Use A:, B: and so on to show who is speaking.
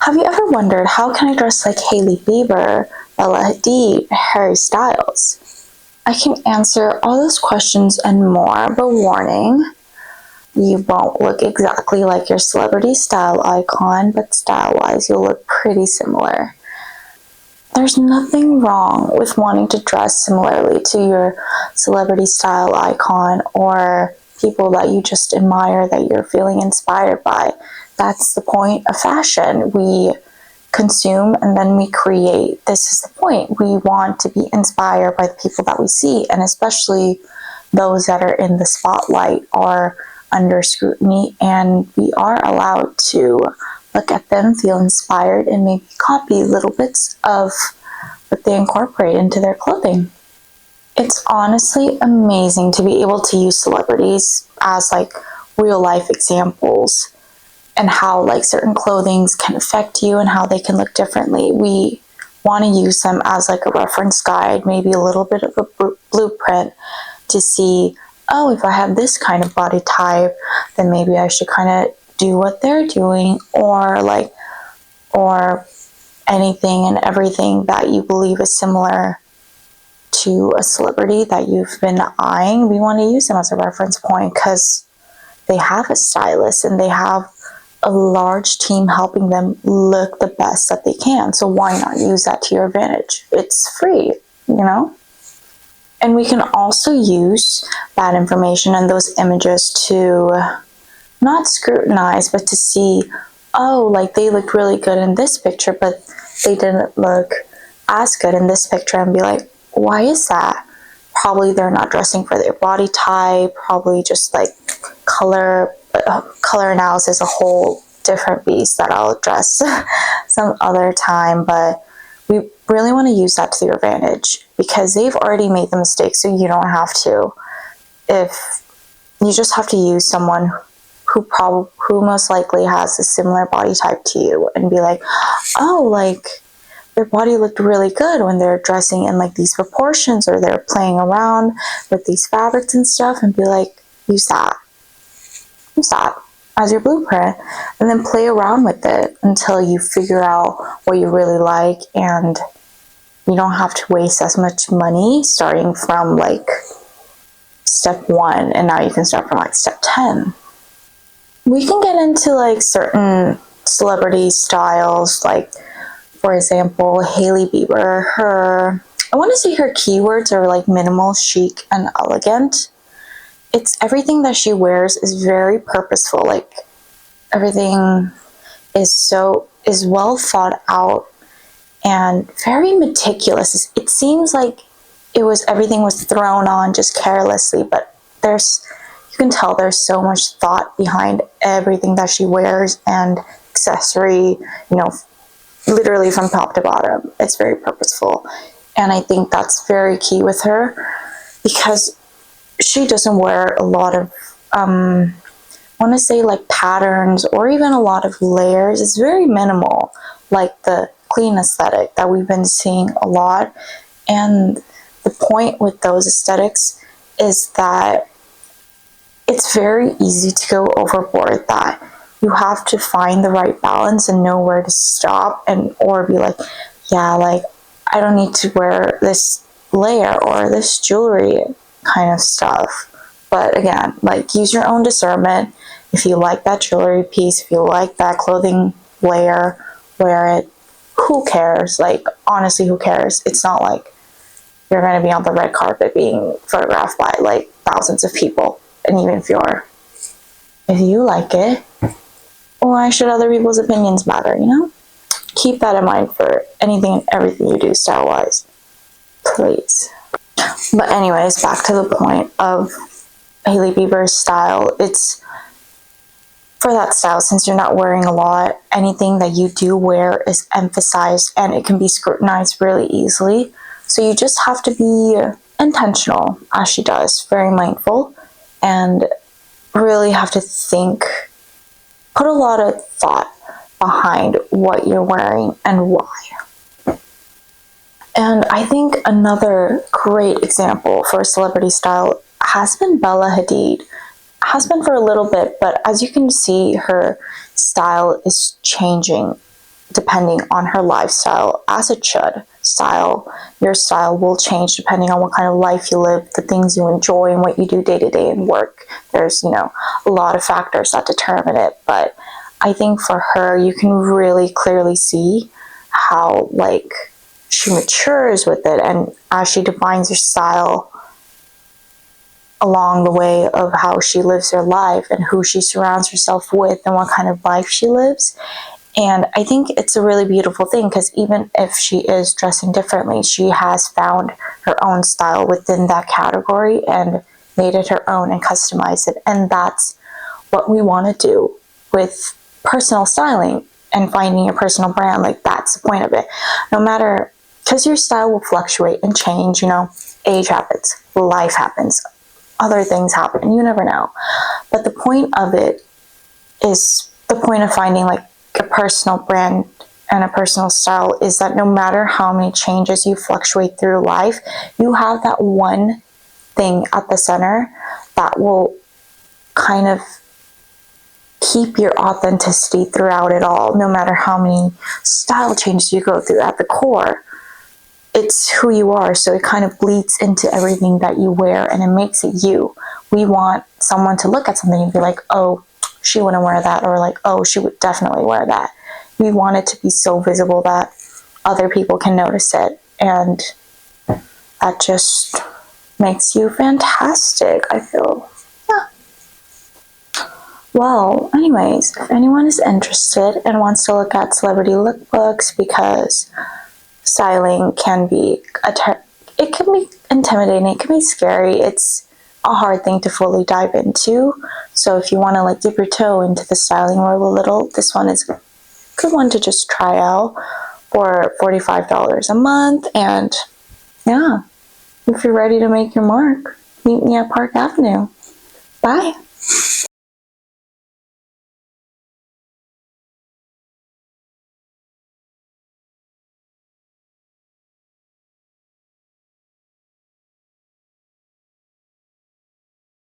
A: Have you ever wondered, how can I dress like Hailey Bieber, Bella Hadid, Harry Styles? I can answer all those questions and more, but warning, you won't look exactly like your celebrity style icon, but style-wise, you'll look pretty similar. There's nothing wrong with wanting to dress similarly to your celebrity style icon or people that you just admire, that you're feeling inspired by. That's the point of fashion. We consume and then we create. This is the point. We want to be inspired by the people that we see, and especially those that are in the spotlight are under scrutiny, and we are allowed to look at them, feel inspired, and maybe copy little bits of what they incorporate into their clothing. It's honestly amazing to be able to use celebrities as like real life examples, and how like certain clothings can affect you and how they can look differently. We want to use them as like a reference guide, maybe a little bit of a blueprint to see, oh, if I have this kind of body type, then maybe I should kind of do what they're doing, or anything and everything that you believe is similar to a celebrity that you've been eyeing. We want to use them as a reference point because they have a stylist and they have a large team helping them look the best that they can. So why not use that to your advantage? It's free, you know? And we can also use that information and those images to not scrutinize, but to see, oh, like they looked really good in this picture, but they didn't look as good in this picture, and be like, why is that? Probably they're not dressing for their body type, probably just like color analysis, a whole different beast that I'll address some other time. But we really want to use that to your advantage because they've already made the mistake, so you don't have to. If you just have to use someone who most likely has a similar body type to you, and be like, oh, like their body looked really good when they're dressing in like these proportions, or they're playing around with these fabrics and stuff, and be like, use that as your blueprint, and then play around with it until you figure out what you really like, and you don't have to waste as much money starting from like step 1, and now you can start from like step 10. We can get into like certain celebrity styles, like for example, Hailey Bieber. I want to say her keywords are like minimal, chic, and elegant. It's everything that she wears is very purposeful. Like everything is well thought out and very meticulous. It seems like everything was thrown on just carelessly, but you can tell there's so much thought behind everything that she wears and accessory, literally from top to bottom. It's very purposeful. And I think that's very key with her, because she doesn't wear a lot of, I want to say like patterns or even a lot of layers. It's very minimal, like the clean aesthetic that we've been seeing a lot. And the point with those aesthetics is that it's very easy to go overboard, that you have to find the right balance and know where to stop, or be like, yeah, like I don't need to wear this layer or this jewelry kind of stuff. But again, like use your own discernment. If you like that jewelry piece, if you like that clothing layer, wear it. Who cares? Like honestly, who cares? It's not like you're going to be on the red carpet being photographed by like thousands of people. And even if you like it, why should other people's opinions matter, Keep that in mind for anything and everything you do style-wise. Please. But anyways, back to the point of Hailey Bieber's style. It's for that style, since you're not wearing a lot, anything that you do wear is emphasized and it can be scrutinized really easily. So you just have to be intentional, as she does, very mindful, and really have to think, put a lot of thought behind what you're wearing and why. And I think another great example for celebrity style has been Bella Hadid. Has been for a little bit, but as you can see, her style is changing depending on her lifestyle, as it should. Your style will change depending on what kind of life you live, the things you enjoy, and what you do day to day in work. There's, a lot of factors that determine it, but I think for her, you can really clearly see how, like, she matures with it, and as she defines her style along the way of how she lives her life and who she surrounds herself with and what kind of life she lives. And I think it's a really beautiful thing, because even if she is dressing differently, she has found her own style within that category and made it her own and customized it. And that's what we want to do with personal styling and finding your personal brand. Like, that's the point of it. No matter, because your style will fluctuate and change, age happens, life happens, other things happen, you never know. But the point of it is, the point of finding like a personal brand and a personal style is that no matter how many changes you fluctuate through life, you have that one thing at the center that will kind of keep your authenticity throughout it all. No matter how many style changes you go through, at the core, it's who you are. So it kind of bleeds into everything that you wear, and it makes it you. We want someone to look at something and be like, oh, she wouldn't wear that, or like, oh, she would definitely wear that. We want it to be so visible that other people can notice it, and that just makes you fantastic, I feel. Yeah. Well, anyways, if anyone is interested and wants to look at celebrity lookbooks, because styling can be it can be intimidating, it can be scary, it's a hard thing to fully dive into. So if you want to like dip your toe into the styling world a little, this one is a good one to just try out for $45 a month. And yeah, if you're ready to make your mark, meet me at Park Avenue. Bye.